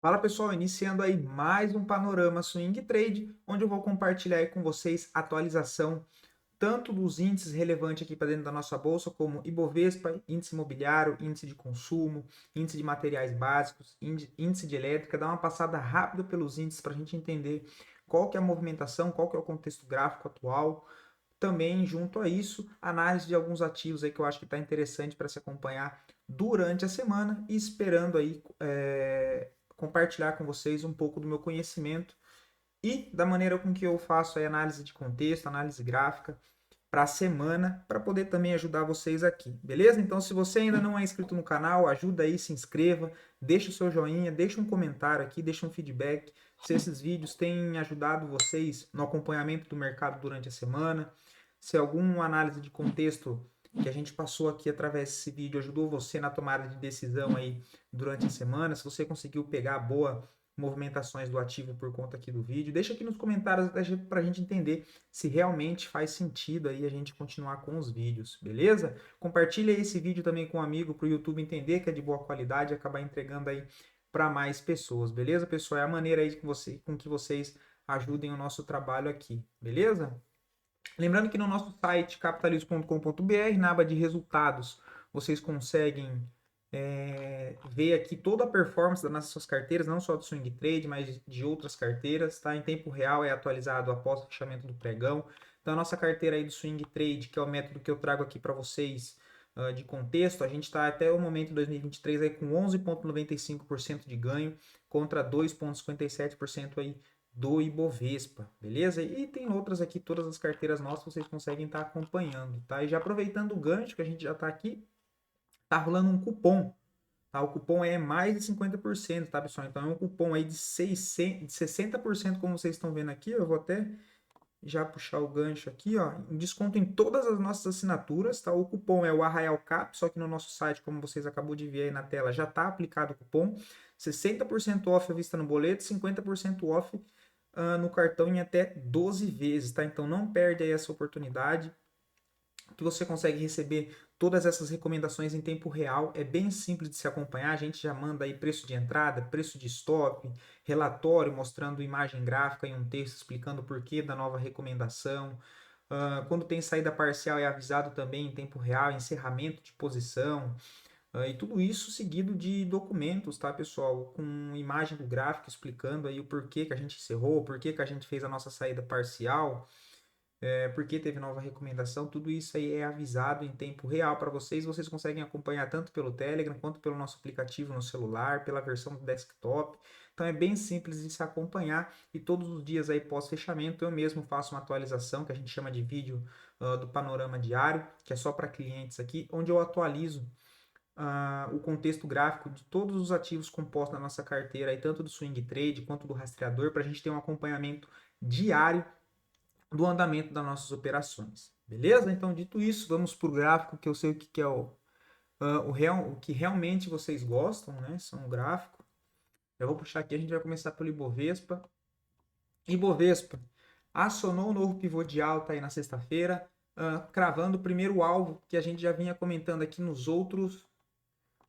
Fala pessoal, iniciando aí mais um Panorama Swing Trade, onde eu vou compartilhar aí com vocês atualização tanto dos índices relevantes aqui para dentro da nossa bolsa, como Ibovespa, índice imobiliário, índice de consumo, índice de materiais básicos, índice de elétrica, dar uma passada rápida pelos índices para a gente entender qual que é a movimentação, qual que é o contexto gráfico atual. Também, junto a isso, análise de alguns ativos aí que eu acho que está interessante para se acompanhar durante a semana e esperando aí compartilhar com vocês um pouco do meu conhecimento e da maneira com que eu faço a análise de contexto, análise gráfica para a semana, para poder também ajudar vocês aqui, beleza? Então, se você ainda não é inscrito no canal, ajuda aí, se inscreva, deixa o seu joinha, deixa um comentário aqui, deixa um feedback se esses vídeos têm ajudado vocês no acompanhamento do mercado durante a semana, se alguma análise de contexto que a gente passou aqui através desse vídeo ajudou você na tomada de decisão aí durante a semana, se você conseguiu pegar boa movimentações do ativo por conta aqui do vídeo, deixa aqui nos comentários para a gente entender se realmente faz sentido aí a gente continuar com os vídeos, beleza? Compartilha esse vídeo também com um amigo para o YouTube entender que é de boa qualidade e acabar entregando aí para mais pessoas, beleza, pessoal? É a maneira aí com que vocês ajudem o nosso trabalho aqui, beleza? Lembrando que no nosso site capitalismo.com.br, na aba de resultados, vocês conseguem ver aqui toda a performance das nossas carteiras, não só do swing trade, mas de outras carteiras, tá? Em tempo real é atualizado após o fechamento do pregão. Então a nossa carteira aí do swing trade, que é o método que eu trago aqui para vocês de contexto, a gente está até o momento de 2023 aí com 11,95% de ganho contra 2,57% aí do Ibovespa, beleza? E tem outras aqui, todas as carteiras nossas vocês conseguem estar acompanhando, tá? E já aproveitando o gancho que a gente já está aqui, tá rolando um cupom, tá? O cupom é mais de 50%, tá, pessoal? Então é um cupom aí de 60%, como vocês estão vendo aqui. Eu vou até já puxar o gancho aqui, ó. Desconto em todas as nossas assinaturas, tá? O cupom é o Arraial Cap, só que no nosso site, como vocês acabou de ver aí na tela, já tá aplicado o cupom. 60% off à vista no boleto, 50% off no cartão em até 12 vezes, tá? Então não perde aí essa oportunidade que você consegue receber todas essas recomendações em tempo real. É bem simples de se acompanhar. A gente já manda aí preço de entrada, preço de stop, relatório mostrando imagem gráfica e um texto explicando o porquê da nova recomendação. Quando tem saída parcial é avisado também em tempo real, encerramento de posição. E tudo isso seguido de documentos, tá, pessoal? Com imagem do gráfico explicando aí o porquê que a gente encerrou, o porquê que a gente fez a nossa saída parcial, porque teve nova recomendação, tudo isso aí é avisado em tempo real para vocês. Vocês conseguem acompanhar tanto pelo Telegram quanto pelo nosso aplicativo no celular, pela versão do desktop. Então é bem simples de se acompanhar e todos os dias aí pós-fechamento eu mesmo faço uma atualização que a gente chama de vídeo do panorama diário, que é só para clientes aqui, onde eu atualizo o contexto gráfico de todos os ativos compostos na nossa carteira, aí, tanto do swing trade quanto do rastreador, para a gente ter um acompanhamento diário do andamento das nossas operações. Beleza? Então, dito isso, vamos para o gráfico, que eu sei o que é o que realmente vocês gostam, né? São o gráfico. Eu vou puxar aqui, a gente vai começar pelo Ibovespa. Ibovespa acionou o novo pivô de alta aí na sexta-feira, cravando o primeiro alvo que a gente já vinha comentando aqui nos outros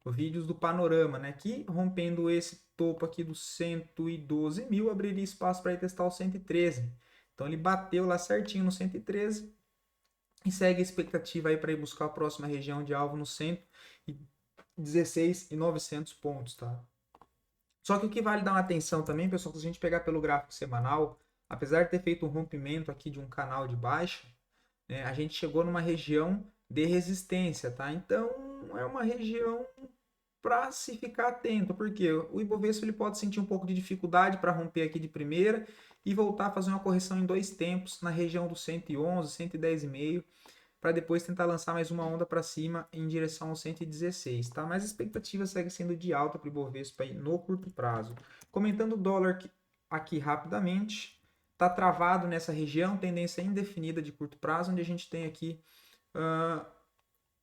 vídeos do panorama, né? Que rompendo esse topo aqui dos 112 mil, abriria espaço para ir testar o 113. Então ele bateu lá certinho no 113 e segue a expectativa aí para ir buscar a próxima região de alvo no 116.900 pontos, tá? Só que o que vale dar uma atenção também, pessoal, se a gente pegar pelo gráfico semanal, apesar de ter feito um rompimento aqui de um canal de baixa, né, a gente chegou numa região de resistência, tá? Então é uma região para se ficar atento, porque o Ibovespa ele pode sentir um pouco de dificuldade para romper aqui de primeira e voltar a fazer uma correção em dois tempos na região do 111, 110,5, para depois tentar lançar mais uma onda para cima em direção ao 116, tá? Mas a expectativa segue sendo de alta para o Ibovespa aí no curto prazo. Comentando o dólar aqui rapidamente, está travado nessa região, tendência indefinida de curto prazo, onde a gente tem aqui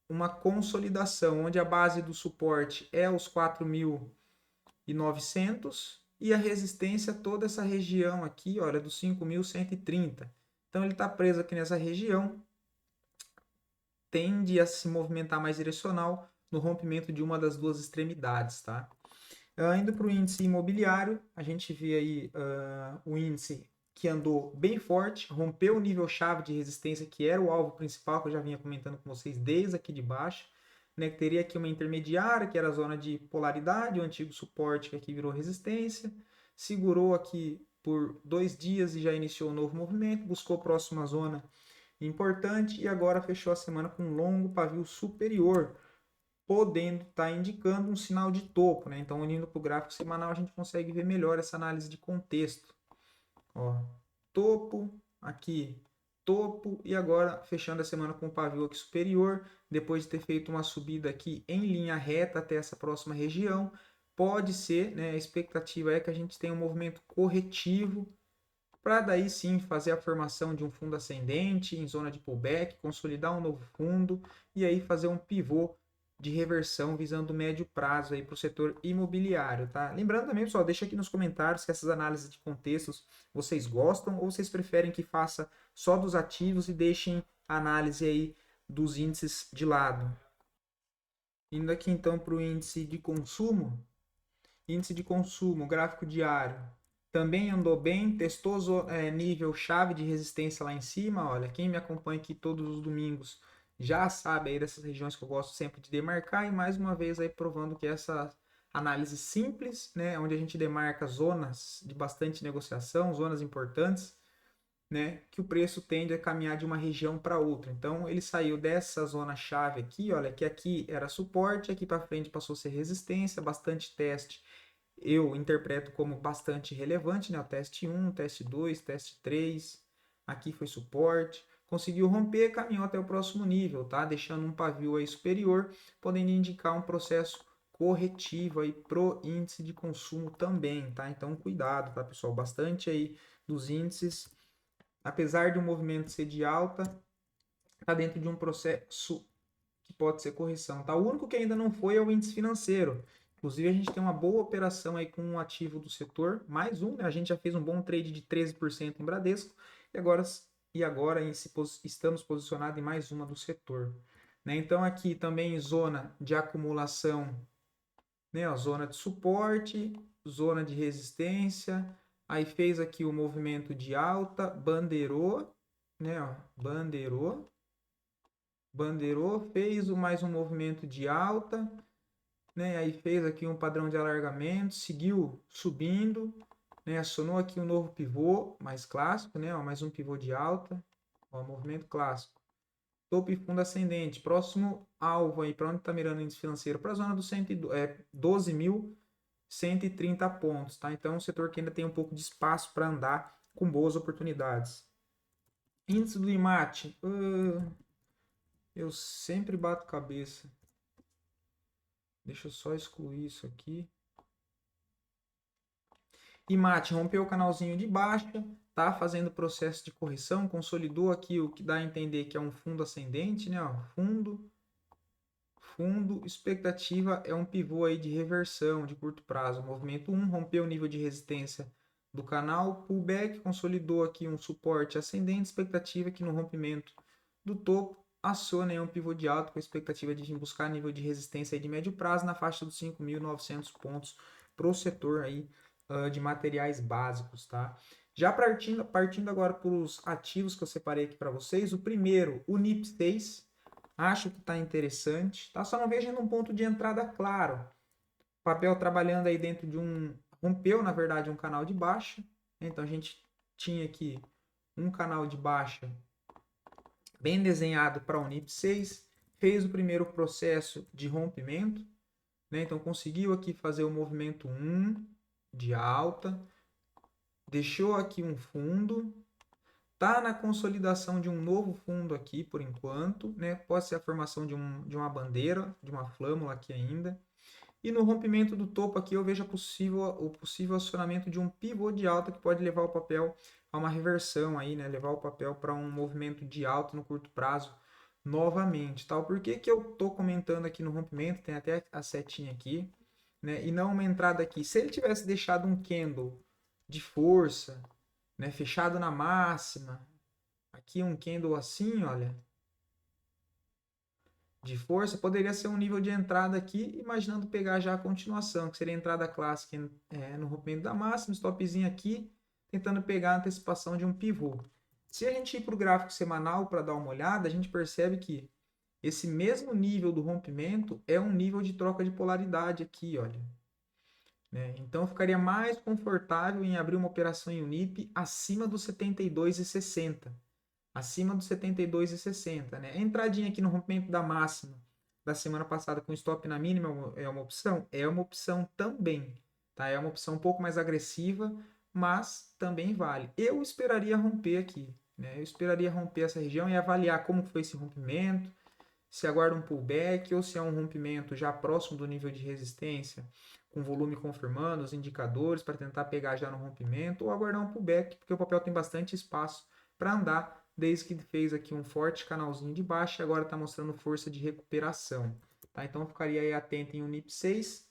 uma consolidação, onde a base do suporte é os 4.900 e a resistência toda essa região aqui, olha, dos 5.130. Então ele está preso aqui nessa região, tende a se movimentar mais direcional no rompimento de uma das duas extremidades, tá? Indo para o índice imobiliário, a gente vê aí o índice que andou bem forte, rompeu o nível-chave de resistência, que era o alvo principal, que eu já vinha comentando com vocês desde aqui de baixo, né, que teria aqui uma intermediária, que era a zona de polaridade, o antigo suporte que aqui virou resistência, segurou aqui por 2 dias e já iniciou um novo movimento, buscou a próxima zona importante e agora fechou a semana com um longo pavio superior, podendo estar indicando um sinal de topo, né? Então, indo para o gráfico semanal, a gente consegue ver melhor essa análise de contexto. Ó, topo, aqui, topo, e agora fechando a semana com o pavio aqui superior, depois de ter feito uma subida aqui em linha reta até essa próxima região, pode ser, né, a expectativa é que a gente tenha um movimento corretivo, para daí sim fazer a formação de um fundo ascendente em zona de pullback, consolidar um novo fundo e aí fazer um pivô de reversão visando o médio prazo aí para o setor imobiliário, tá? Lembrando também, pessoal, deixa aqui nos comentários se essas análises de contextos vocês gostam ou vocês preferem que faça só dos ativos e deixem a análise aí dos índices de lado. Indo aqui então para o índice de consumo, gráfico diário, também andou bem, testou nível chave de resistência lá em cima. Olha, quem me acompanha aqui todos os domingos já sabe aí dessas regiões que eu gosto sempre de demarcar, e mais uma vez aí provando que essa análise simples, né, onde a gente demarca zonas de bastante negociação, zonas importantes, né, que o preço tende a caminhar de uma região para outra. Então ele saiu dessa zona chave aqui, olha, que aqui era suporte, aqui para frente passou a ser resistência, bastante teste. Eu interpreto como bastante relevante, né? O teste 1, teste 2, teste 3, aqui foi suporte, conseguiu romper, caminhou até o próximo nível, tá? Deixando um pavio aí superior, podendo indicar um processo corretivo aí pro índice de consumo também, tá? Então cuidado, tá, pessoal? Bastante aí dos índices, apesar de um movimento ser de alta, tá dentro de um processo que pode ser correção, tá? O único que ainda não foi é o índice financeiro. Inclusive, a gente tem uma boa operação aí com um ativo do setor, mais um, né? A gente já fez um bom trade de 13% em Bradesco e agora estamos posicionados em mais uma do setor, né? Então, aqui também zona de acumulação, né? Ó, zona de suporte, zona de resistência, aí fez aqui o movimento de alta, bandeirou, né? Ó, bandeirou, fez mais um movimento de alta, né? Aí fez aqui um padrão de alargamento, seguiu subindo, né? Acionou aqui um novo pivô mais clássico, né? Ó, mais um pivô de alta, ó, movimento clássico. Topo e fundo ascendente, próximo alvo aí, para onde está mirando o índice financeiro? Para a zona dos 12.130 pontos, tá? Então, é um setor que ainda tem um pouco de espaço para andar com boas oportunidades. Índice do IMAT, eu sempre bato cabeça. Deixa eu só excluir isso aqui. IMAT rompeu o canalzinho de baixa, tá fazendo processo de correção, consolidou aqui o que dá a entender que é um fundo ascendente, né? Ó, fundo, expectativa é um pivô aí de reversão de curto prazo. Movimento 1 rompeu o nível de resistência do canal, pullback, consolidou aqui um suporte ascendente, expectativa que no rompimento do topo aciona aí um pivô de alta com a expectativa de buscar nível de resistência aí de médio prazo na faixa dos 5.900 pontos para o setor aí de materiais básicos, tá? Já partindo agora para os ativos que eu separei aqui para vocês, o primeiro, o NIP6, acho que está interessante, tá? Só não vejo ainda um ponto de entrada claro. O papel trabalhando aí dentro de rompeu na verdade um canal de baixa, então a gente tinha aqui um canal de baixa bem desenhado para o NIP6, fez o primeiro processo de rompimento, né? Então conseguiu aqui fazer o movimento 1 de alta, deixou aqui um fundo, tá na consolidação de um novo fundo aqui por enquanto, né? Pode ser a formação de uma bandeira, de uma flâmula aqui ainda. E no rompimento do topo aqui eu vejo o possível acionamento de um pivô de alta que pode levar o papel a uma reversão aí, né? Levar o papel para um movimento de alta no curto prazo novamente, tal. Por que que eu tô comentando aqui no rompimento? Tem até a setinha aqui, né? E não uma entrada aqui. Se ele tivesse deixado um candle de força, né, fechado na máxima, aqui um candle assim, olha, de força, poderia ser um nível de entrada aqui, imaginando pegar já a continuação, que seria a entrada clássica no rompimento da máxima, stopzinho aqui, tentando pegar a antecipação de um pivô. Se a gente ir para o gráfico semanal para dar uma olhada, a gente percebe que esse mesmo nível do rompimento é um nível de troca de polaridade aqui, olha. Né? Então, eu ficaria mais confortável em abrir uma operação em Unip acima dos 72,60. Acima dos 72,60. Né? A entradinha aqui no rompimento da máxima da semana passada com stop na mínima é uma opção? É uma opção também. Tá? É uma opção um pouco mais agressiva, mas também vale. Eu esperaria romper aqui. Né? Eu esperaria romper essa região e avaliar como foi esse rompimento, se aguarda um pullback ou se é um rompimento já próximo do nível de resistência, com volume confirmando os indicadores para tentar pegar já no rompimento, ou aguardar um pullback, porque o papel tem bastante espaço para andar, desde que fez aqui um forte canalzinho de baixa e agora está mostrando força de recuperação. Tá? Então eu ficaria aí atento em um NIP 6,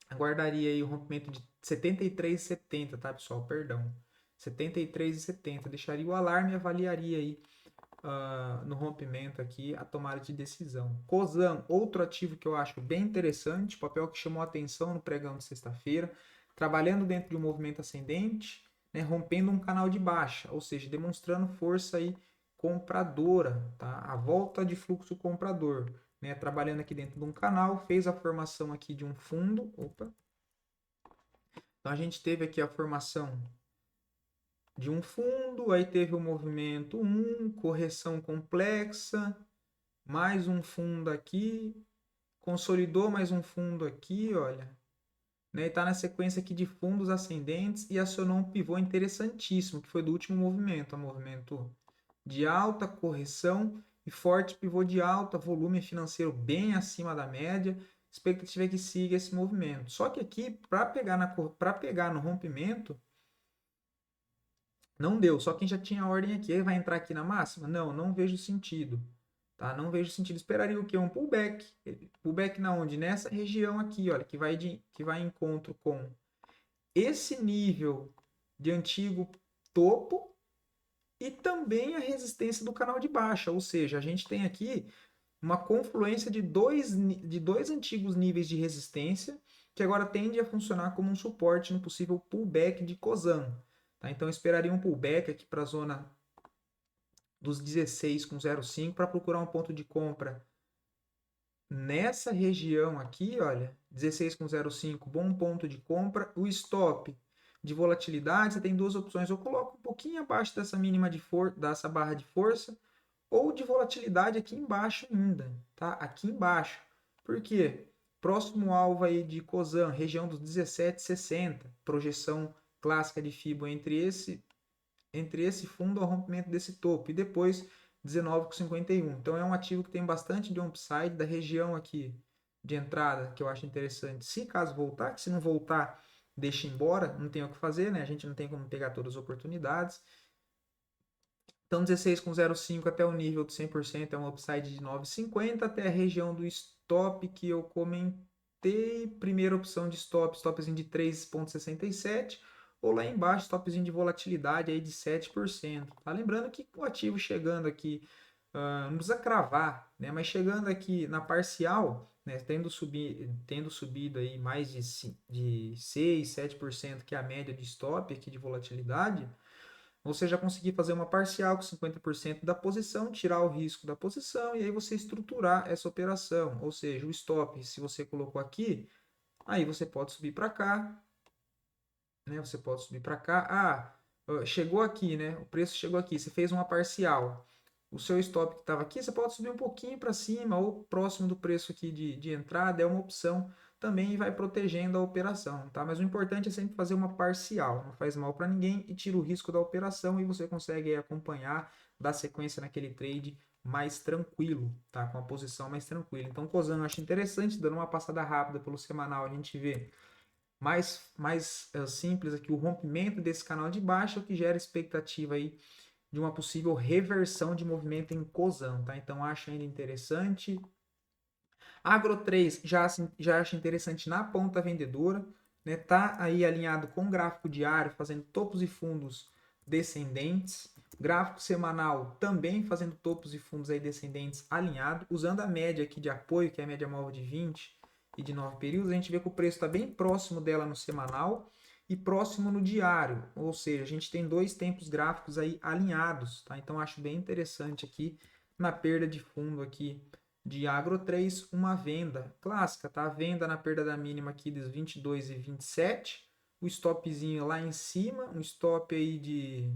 aguardaria aí o rompimento de 73,70, tá, pessoal? Perdão. 73,70. Deixaria o alarme e avaliaria aí no rompimento aqui a tomada de decisão. COSAN, outro ativo que eu acho bem interessante, papel que chamou a atenção no pregão de sexta-feira, trabalhando dentro de um movimento ascendente, né, rompendo um canal de baixa, ou seja, demonstrando força aí compradora, tá? A volta de fluxo comprador, né, trabalhando aqui dentro de um canal, fez a formação aqui de um fundo, opa. Então a gente teve aqui a formação de um fundo, aí teve o movimento 1, correção complexa, mais um fundo aqui, consolidou mais um fundo aqui, olha, né? E está na sequência aqui de fundos ascendentes e acionou um pivô interessantíssimo, que foi do último movimento, movimento de alta, correção e forte pivô de alta, volume financeiro bem acima da média, expectativa é que siga esse movimento. Só que aqui, para pegar no rompimento, não deu, só quem já tinha ordem aqui. Ele vai entrar aqui na máxima? Não, não vejo sentido. Tá? Não vejo sentido. Esperaria o quê? Um pullback. Pullback na onde? Nessa região aqui, olha, que vai em encontro com esse nível de antigo topo e também a resistência do canal de baixa. Ou seja, a gente tem aqui uma confluência de dois antigos níveis de resistência que agora tende a funcionar como um suporte no possível pullback de COSAN. Tá? Então, eu esperaria um pullback aqui para a zona dos 16,05 para procurar um ponto de compra nessa região aqui, olha, 16,05, bom ponto de compra. O stop de volatilidade, você tem duas opções. Eu coloco um pouquinho abaixo dessa mínima dessa barra de força ou de volatilidade aqui embaixo ainda, tá? Aqui embaixo. Por quê? Próximo alvo aí de COSAN, região dos 17,60, projeção clássica de FIBO entre esse fundo ao rompimento desse topo e depois 19,51. Então é um ativo que tem bastante de upside da região aqui de entrada, que eu acho interessante. Se caso voltar, que se não voltar, deixa embora, não tem o que fazer, né? A gente não tem como pegar todas as oportunidades. Então 16,05 até o nível de 100% é um upside de 9,50 até a região do stop que eu comentei. Primeira opção de stopzinho de 3,67 ou lá embaixo, stopzinho de volatilidade aí de 7%. Tá? Lembrando que o ativo chegando aqui, não precisa cravar, né? Mas chegando aqui na parcial, né? tendo subido aí mais de 6, 7%, que é a média de stop aqui de volatilidade, você já conseguir fazer uma parcial com 50% da posição, tirar o risco da posição e aí você estruturar essa operação. Ou seja, o stop, se você colocou aqui, aí você pode subir para cá, né? Você pode subir para cá. Chegou aqui, né? O preço chegou aqui, você fez uma parcial. O seu stop que estava aqui, você pode subir um pouquinho para cima ou próximo do preço aqui de entrada, é uma opção também e vai protegendo a operação, tá? Mas o importante é sempre fazer uma parcial, não faz mal para ninguém e tira o risco da operação e você consegue acompanhar, dar sequência naquele trade mais tranquilo, tá? Com a posição mais tranquila. Então, COSAN eu acho interessante, dando uma passada rápida pelo semanal, a gente vê mais simples aqui, o rompimento desse canal de baixa, o que gera expectativa aí de uma possível reversão de movimento em COSAN, tá? Então acho ainda interessante. Agro 3 já acho interessante na ponta vendedora, né? Tá aí alinhado com o gráfico diário, fazendo topos e fundos descendentes. Gráfico semanal também fazendo topos e fundos aí descendentes alinhado, usando a média aqui de apoio, que é a média móvel de 20 e de 9 períodos, a gente vê que o preço está bem próximo dela no semanal e próximo no diário, ou seja, a gente tem dois tempos gráficos aí alinhados, tá? Então acho bem interessante aqui na perda de fundo aqui de Agro 3, uma venda clássica, tá? A venda na perda da mínima aqui dos 22 e 27, o stopzinho lá em cima, um stop aí de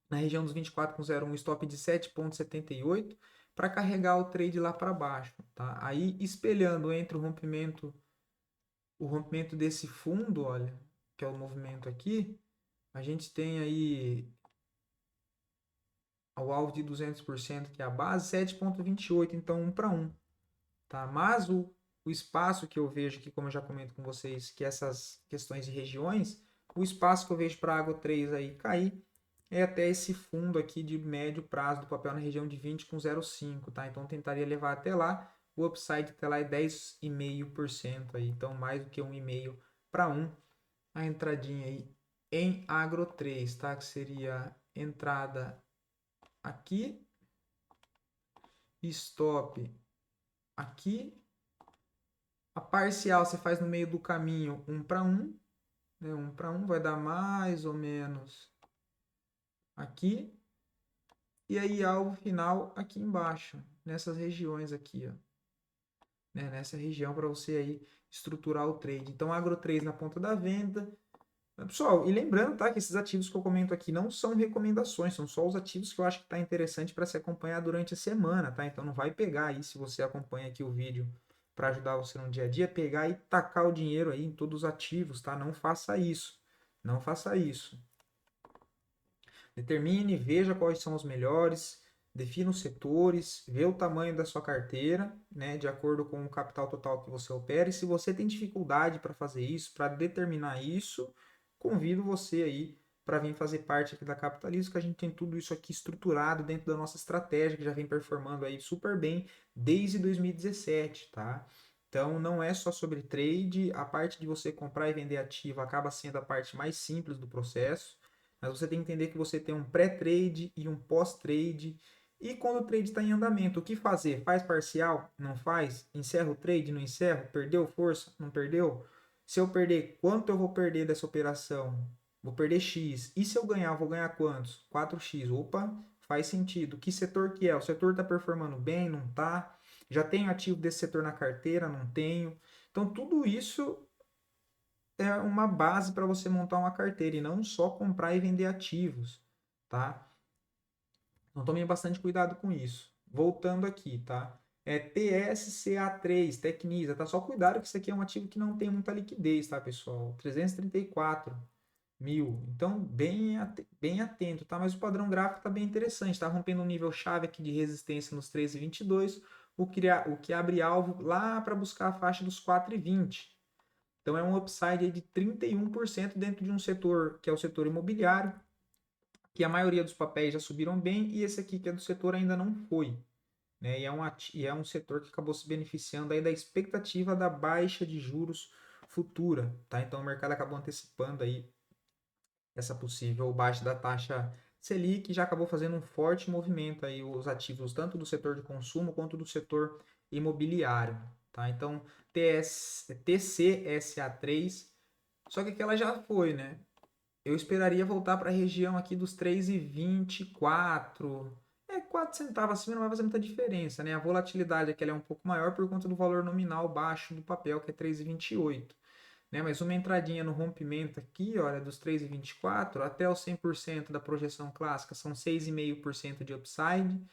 na região dos 24,01, um stop de 7,78 para carregar o trade lá para baixo, tá? Aí espelhando entre o rompimento desse fundo, olha, que é o movimento aqui, a gente tem aí o alvo de 200%, que é a base, 7,28, então 1 para 1, tá? Mas o espaço que eu vejo aqui, como eu já comento com vocês, que essas questões de regiões, o espaço que eu vejo para a Água 3 aí cair é até esse fundo aqui de médio prazo do papel na região de 20,05, tá? Então tentaria levar até lá, o upside até lá é 10,5% aí, então mais do que 1,5 para 1, a entradinha aí em Agro 3, tá? Que seria entrada aqui, stop aqui, a parcial você faz no meio do caminho 1 para 1, né? 1 para 1 vai dar mais ou menos aqui, e aí alvo final aqui embaixo, nessas regiões aqui, ó, né? Nessa região para você aí estruturar o trade. Então Agro 3 na ponta da venda. Pessoal, e lembrando, tá, que esses ativos que eu comento aqui não são recomendações, são só os ativos que eu acho que está interessante para se acompanhar durante a semana, tá? Então não vai pegar aí, se você acompanha aqui o vídeo para ajudar você no dia a dia, pegar e tacar o dinheiro aí em todos os ativos, tá? Não faça isso. Não faça isso. Determine, veja quais são os melhores, defina os setores, vê o tamanho da sua carteira, né, de acordo com o capital total que você opera. E se você tem dificuldade para fazer isso, para determinar isso, convido você aí para vir fazer parte aqui da Capitalismo, que a gente tem tudo isso aqui estruturado dentro da nossa estratégia, que já vem performando aí super bem desde 2017, tá? Então não é só sobre trade, a parte de você comprar e vender ativo acaba sendo a parte mais simples do processo. Mas você tem que entender que você tem um pré-trade e um pós-trade. E quando o trade está em andamento, o que fazer? Faz parcial? Não faz? Encerra o trade? Não encerra? Perdeu força? Não perdeu? Se eu perder, quanto eu vou perder dessa operação? Vou perder X. E se eu ganhar, vou ganhar quantos? 4X. Opa, faz sentido. Que setor que é? O setor está performando bem? Não está? Já tenho ativo desse setor na carteira? Não tenho. Então, tudo isso é uma base para você montar uma carteira e não só comprar e vender ativos, tá? Então tomem bastante cuidado com isso. Voltando aqui, tá? É TSCA3, Tecnisa, tá? Só cuidado que isso aqui é um ativo que não tem muita liquidez, tá, pessoal? 334 mil. Então, bem atento, tá? Mas o padrão gráfico tá bem interessante, tá rompendo um nível chave aqui de resistência nos 3,22, o que abre alvo lá para buscar a faixa dos 4,20. Então é um upside de 31% dentro de um setor que é o setor imobiliário, que a maioria dos papéis já subiram bem, e esse aqui que é do setor ainda não foi. Né? E é um setor que acabou se beneficiando aí da expectativa da baixa de juros futura. Tá? Então o mercado acabou antecipando aí essa possível baixa da taxa Selic, já acabou fazendo um forte movimento aí os ativos tanto do setor de consumo quanto do setor imobiliário. Tá? Então TCSA3, só que aquela já foi, né? Eu esperaria voltar para a região aqui dos 3,24. 4 centavos acima não vai fazer muita diferença, né? A volatilidade aqui é um pouco maior por conta do valor nominal baixo do papel, que é 3,28. Né? Mas uma entradinha no rompimento aqui, olha, dos 3,24 até os 100% da projeção clássica são 6,5% de upside.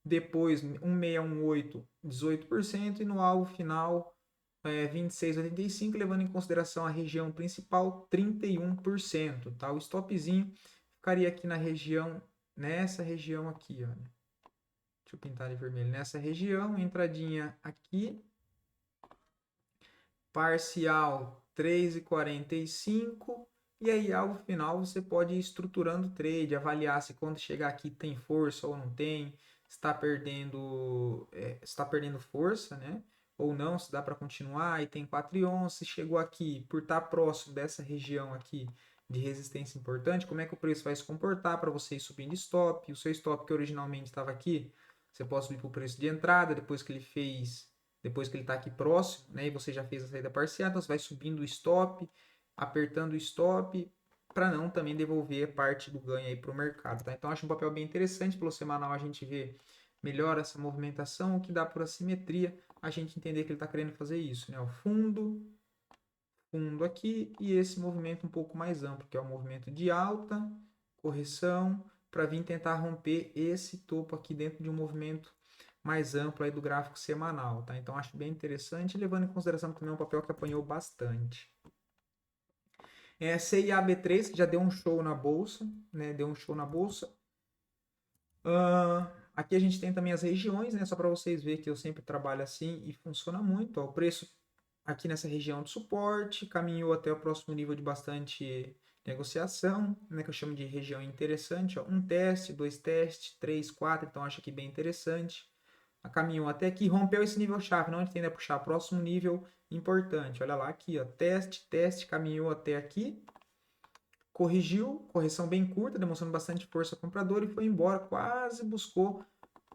Depois 1,618, 18%, e no alvo final 26,85, levando em consideração a região principal 31%, tá? O stopzinho ficaria aqui na região, nessa região aqui, ó. Deixa eu pintar de vermelho, nessa região, entradinha aqui, parcial 3,45, e aí alvo final você pode ir estruturando o trade, avaliar se quando chegar aqui tem força ou não tem, está perdendo força, né? Ou não, se dá para continuar, e tem 4,11, se chegou aqui, por estar próximo dessa região aqui, de resistência importante, como é que o preço vai se comportar para você ir subindo stop. O seu stop que originalmente estava aqui, você pode subir para o preço de entrada, depois que ele está aqui próximo, né, e você já fez a saída parcial, então você vai subindo o stop, apertando o stop, para não também devolver parte do ganho aí para o mercado, tá? Então acho um papel bem interessante. Pelo semanal a gente vê melhor essa movimentação, o que dá por assimetria, a gente entender que ele está querendo fazer isso, né? O fundo aqui e esse movimento um pouco mais amplo, que é o movimento de alta, correção, para vir tentar romper esse topo aqui dentro de um movimento mais amplo aí do gráfico semanal, tá? Então acho bem interessante, levando em consideração que também é um papel que apanhou bastante. CIAB3, que já deu um show na bolsa, né? Deu um show na bolsa. Aqui a gente tem também as regiões, né? Só para vocês verem que eu sempre trabalho assim e funciona muito. Ó, o preço aqui nessa região de suporte caminhou até o próximo nível de bastante negociação, né? Que eu chamo de região interessante. Ó, um teste, dois testes, três, quatro. Então acho aqui bem interessante. Caminhou até aqui, rompeu esse nível chave, não a gente tende a puxar próximo nível importante. Olha lá aqui, ó, teste, caminhou até aqui. Corrigiu, correção bem curta, demonstrando bastante força compradora e foi embora, quase buscou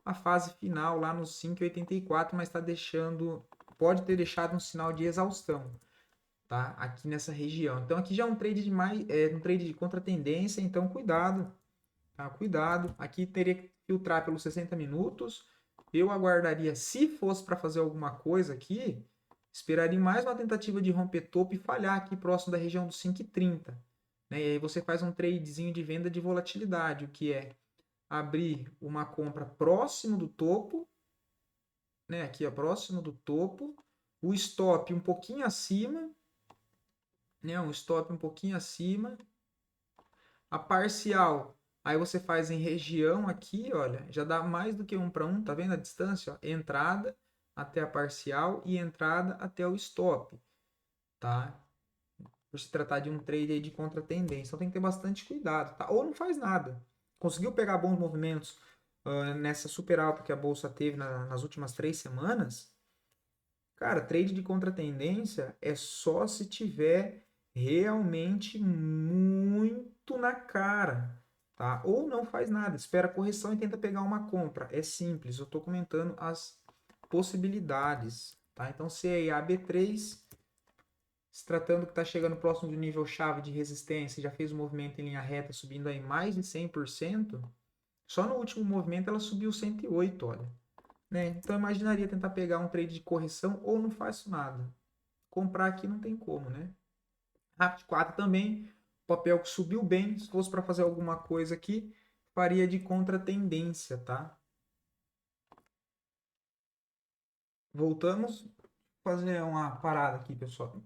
a fase final lá nos 5,84, mas está pode ter deixado um sinal de exaustão, tá? Aqui nessa região. Então aqui já é um trade um trade de contratendência, então cuidado, tá? Cuidado. Aqui teria que filtrar pelos 60 minutos. Eu aguardaria, se fosse para fazer alguma coisa aqui, esperaria mais uma tentativa de romper topo e falhar aqui próximo da região dos 5,30. Né? E aí você faz um tradezinho de venda de volatilidade, o que é abrir uma compra próximo do topo, né? Aqui, ó, próximo do topo, o stop um pouquinho acima, né? Um stop um pouquinho acima, a parcial, aí você faz em região aqui, olha, já dá mais do que 1 para 1, tá vendo a distância? Ó? Entrada até a parcial e entrada até o stop, tá? Por se tratar de um trade aí de contratendência. Então tem que ter bastante cuidado, tá? Ou não faz nada. Conseguiu pegar bons movimentos nessa super alta que a bolsa teve nas últimas 3 semanas? Cara, trade de contratendência é só se tiver realmente muito na cara, tá? Ou não faz nada, espera a correção e tenta pegar uma compra. É simples, eu estou comentando as possibilidades, tá? Então, CIAB3, se tratando que está chegando próximo do nível chave de resistência, já fez um movimento em linha reta subindo aí mais de 100%, só no último movimento ela subiu 108, olha. Né? Então eu imaginaria tentar pegar um trade de correção ou não faço nada. Comprar aqui não tem como, né? Rapt 4 também, papel que subiu bem, se fosse para fazer alguma coisa aqui, faria de contratendência, tá? Voltamos fazer uma parada aqui, pessoal.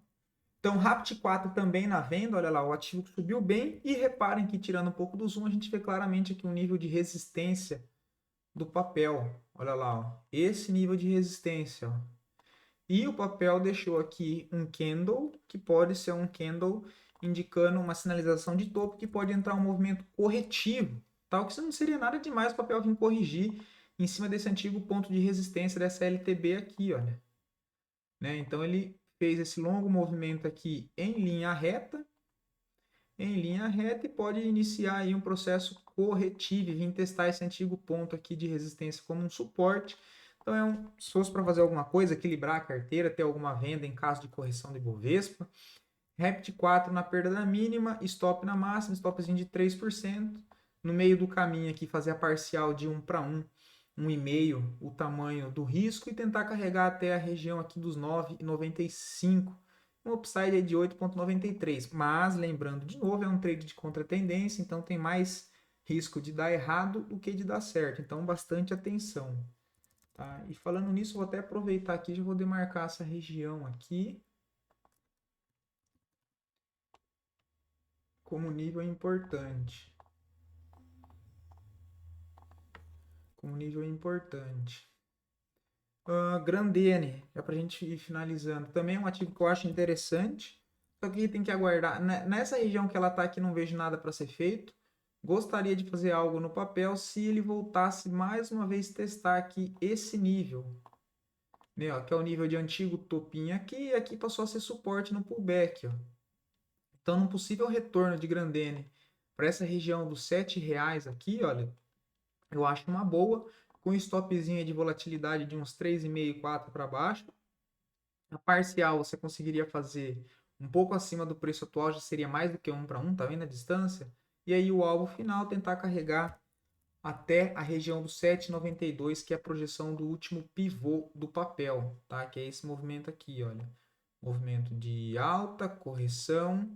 Então, Rapt 4 também na venda, olha lá, o ativo subiu bem e reparem que tirando um pouco do zoom, a gente vê claramente aqui um nível de resistência do papel. Olha lá, ó, esse nível de resistência, ó. E o papel deixou aqui um candle, que pode ser um candle indicando uma sinalização de topo, que pode entrar um movimento corretivo, tal que isso não seria nada demais o papel vir corrigir em cima desse antigo ponto de resistência dessa LTB aqui, olha. Né? Então ele fez esse longo movimento aqui em linha reta, e pode iniciar aí um processo corretivo e vir testar esse antigo ponto aqui de resistência como um suporte. Então, se fosse para fazer alguma coisa, equilibrar a carteira, ter alguma venda em caso de correção do Ibovespa. Rept 4 na perda da mínima, stop na máxima, stopzinho de 3%. No meio do caminho aqui, fazer a parcial de 1 para 1, 1,5 o tamanho do risco e tentar carregar até a região aqui dos 9,95. Um upside aí de 8,93. Mas, lembrando de novo, é um trade de contratendência, então tem mais risco de dar errado do que de dar certo. Então, bastante atenção. Tá? E falando nisso, vou até aproveitar aqui, já vou demarcar essa região aqui como nível importante. Como nível importante. Grandene, já para a gente ir finalizando. Também é um ativo que eu acho interessante. Só que tem que aguardar. Nessa região que ela está aqui, não vejo nada para ser feito. Gostaria de fazer algo no papel se ele voltasse mais uma vez testar aqui esse nível. Né, ó, que é o nível de antigo topinho aqui. E aqui passou a ser suporte no pullback. Ó. Então, num possível retorno de Grendene para essa região dos R$ 7 aqui, olha, eu acho uma boa, com stopzinho de volatilidade de uns 3,5, 4 para baixo. A parcial você conseguiria fazer um pouco acima do preço atual, já seria mais do que 1 para 1, tá vendo a distância? E aí o alvo final tentar carregar até a região do 7,92, que é a projeção do último pivô do papel, tá? Que é esse movimento aqui, olha. Movimento de alta, correção,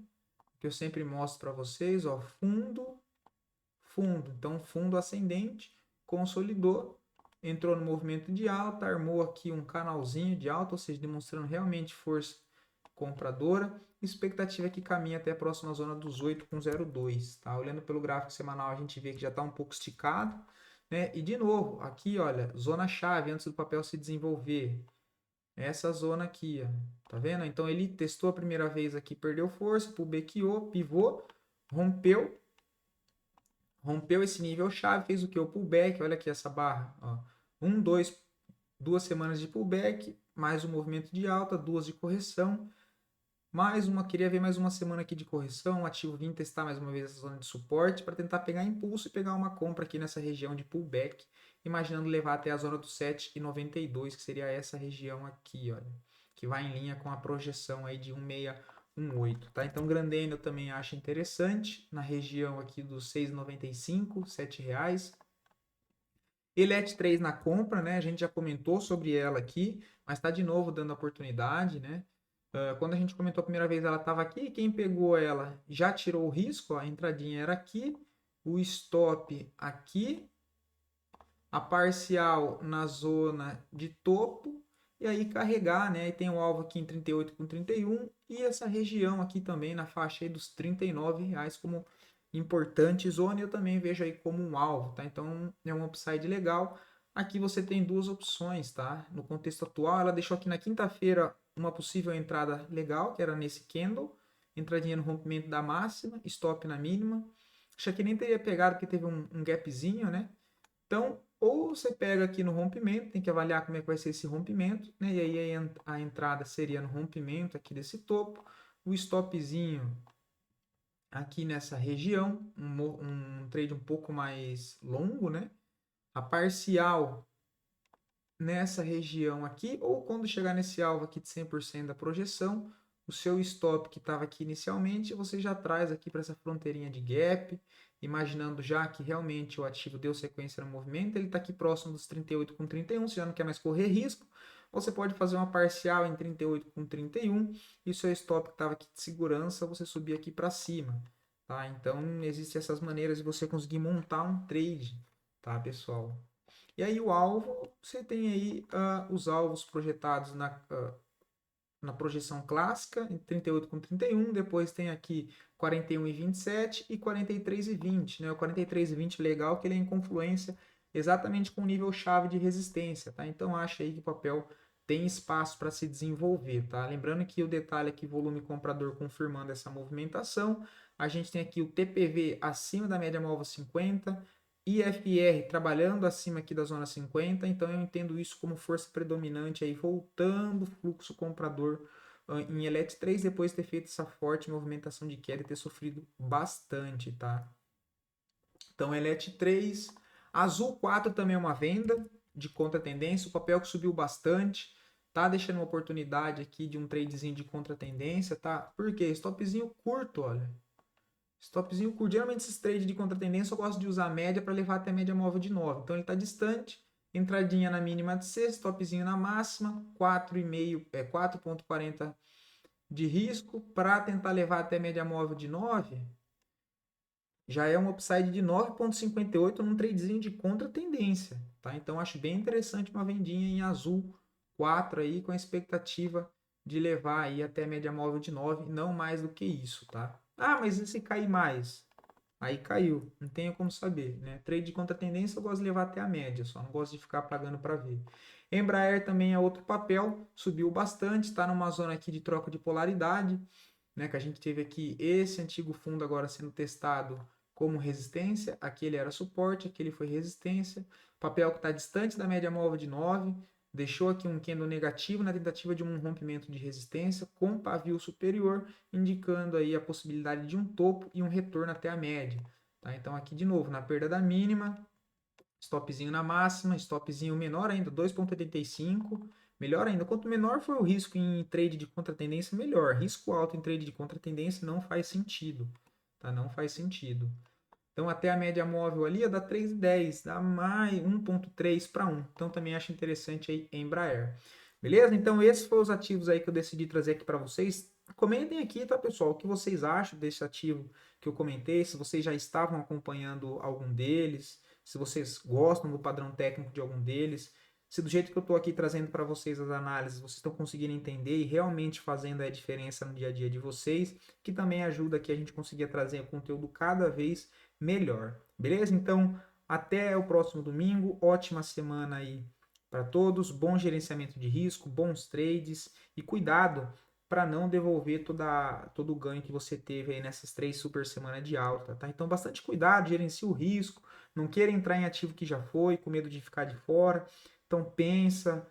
que eu sempre mostro para vocês, ó, fundo, fundo. Então, fundo ascendente, consolidou, entrou no movimento de alta, armou aqui um canalzinho de alta, ou seja, demonstrando realmente força compradora. Expectativa que caminha até a próxima zona dos 8,02, tá? Olhando pelo gráfico semanal, a gente vê que já está um pouco esticado, né? E de novo, aqui, olha, zona chave antes do papel se desenvolver. Essa zona aqui, ó, tá vendo? Então ele testou a primeira vez aqui, perdeu força, pullbackou, pivô, rompeu esse nível chave, fez o que? O pullback, olha aqui essa barra, ó. 2 semanas de pullback, mais um movimento de alta, 2 de correção, mais uma, queria ver mais uma semana aqui de correção, ativo vim testar mais uma vez essa zona de suporte para tentar pegar impulso e pegar uma compra aqui nessa região de pullback, imaginando levar até a zona do 7,92, que seria essa região aqui, olha, que vai em linha com a projeção aí de 1618, tá? Então Grendene eu também acho interessante, na região aqui dos 6,95, R$ 7. Elet 3 na compra, né? A gente já comentou sobre ela aqui, mas está de novo dando oportunidade, né? Quando a gente comentou a primeira vez, ela estava aqui. Quem pegou ela já tirou o risco. Ó, a entradinha era aqui, o stop aqui, a parcial na zona de topo e aí carregar, né? E tem o alvo aqui em 38,31 e essa região aqui também na faixa aí dos R$ 39 como importante zona, eu também vejo aí como um alvo, tá? Então é um upside legal. Aqui você tem duas opções, tá? No contexto atual, ela deixou aqui na quinta-feira uma possível entrada legal, que era nesse candle, entradinha no rompimento da máxima, stop na mínima. Acho que nem teria pegado porque teve um gapzinho, né? Então, ou você pega aqui no rompimento, tem que avaliar como é que vai ser esse rompimento, né? E aí a entrada seria no rompimento aqui desse topo, o stopzinho aqui nessa região, um trade um pouco mais longo, né? A parcial nessa região aqui, ou quando chegar nesse alvo aqui de 100% da projeção, o seu stop que estava aqui inicialmente, você já traz aqui para essa fronteirinha de gap, imaginando já que realmente o ativo deu sequência no movimento, ele está aqui próximo dos 38,31, você já não quer mais correr risco, você pode fazer uma parcial em 38,31 e o seu stop que estava aqui de segurança, você subir aqui para cima, tá? Então, existem essas maneiras de você conseguir montar um trade, tá, pessoal? E aí o alvo, você tem aí os alvos projetados na projeção clássica, em 38,31, depois tem aqui 41,27 e 43,20, né? O 43,20 legal que ele é em confluência exatamente com o nível chave de resistência, tá? Então acha aí que o papel tem espaço para se desenvolver, tá? Lembrando que o detalhe aqui, volume comprador confirmando essa movimentação, a gente tem aqui o TPV acima da média móvel 50, IFR trabalhando acima aqui da zona 50, então eu entendo isso como força predominante aí, voltando o fluxo comprador em Elet 3 depois de ter feito essa forte movimentação de queda e ter sofrido bastante, tá? Então Elet 3, Azul 4 também é uma venda de contra-tendência, o papel que subiu bastante, tá deixando uma oportunidade aqui de um tradezinho de contra-tendência, tá? Por quê? Stopzinho curto, olha. Stopzinho curto. Geralmente esses trades de contra-tendência eu gosto de usar a média para levar até a média móvel de 9. Então ele está distante, entradinha na mínima de 6, stopzinho na máxima, 4,5, 4,40 de risco para tentar levar até a média móvel de 9. Já é um upside de 9,58 num tradezinho de contra-tendência, tá? Então acho bem interessante uma vendinha em azul 4 aí com a expectativa de levar aí até a média móvel de 9, não mais do que isso, tá? Ah, mas e se cair mais? Aí caiu, não tenho como saber, né? Trade de contra-tendência eu gosto de levar até a média, só não gosto de ficar pagando para ver. Embraer também é outro papel, subiu bastante, está numa zona aqui de troca de polaridade, né? Que a gente teve aqui esse antigo fundo agora sendo testado como resistência, aquele era suporte, aquele foi resistência, papel que está distante da média móvel de 9, deixou aqui um candle negativo na tentativa de um rompimento de resistência com pavio superior, indicando aí a possibilidade de um topo e um retorno até a média. Tá? Então aqui de novo, na perda da mínima, stopzinho na máxima, stopzinho menor ainda, 2,85. Melhor ainda, quanto menor for o risco em trade de contratendência, melhor. Risco alto em trade de contratendência não faz sentido. Tá? Não faz sentido. Então, até a média móvel ali dá 3,10, dá mais 1,3 para 1. Então, também acho interessante aí Embraer. Beleza? Então, esses foram os ativos aí que eu decidi trazer aqui para vocês. Comentem aqui, tá, pessoal? O que vocês acham desse ativo que eu comentei, se vocês já estavam acompanhando algum deles, se vocês gostam do padrão técnico de algum deles, se do jeito que eu estou aqui trazendo para vocês as análises, vocês estão conseguindo entender e realmente fazendo a diferença no dia a dia de vocês, que também ajuda aqui a gente conseguir trazer conteúdo cada vez melhor. Beleza? Então, até o próximo domingo. Ótima semana aí para todos. Bom gerenciamento de risco, bons trades e cuidado para não devolver todo o ganho que você teve aí nessas 3 super semanas de alta, tá? Então, bastante cuidado, gerencie o risco, não queira entrar em ativo que já foi, com medo de ficar de fora. Então, pensa,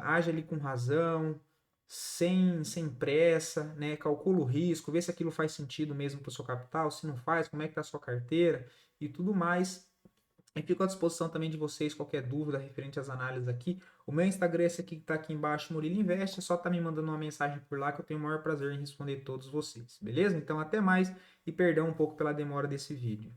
age ali com razão, sem pressa, né? Calcula o risco, vê se aquilo faz sentido mesmo para o seu capital, se não faz, como é que está a sua carteira e tudo mais. E fico à disposição também de vocês, qualquer dúvida referente às análises aqui. O meu Instagram é esse aqui que está aqui embaixo, Murilo Invest, é só tá me mandando uma mensagem por lá que eu tenho o maior prazer em responder todos vocês, beleza? Então até mais e perdão um pouco pela demora desse vídeo.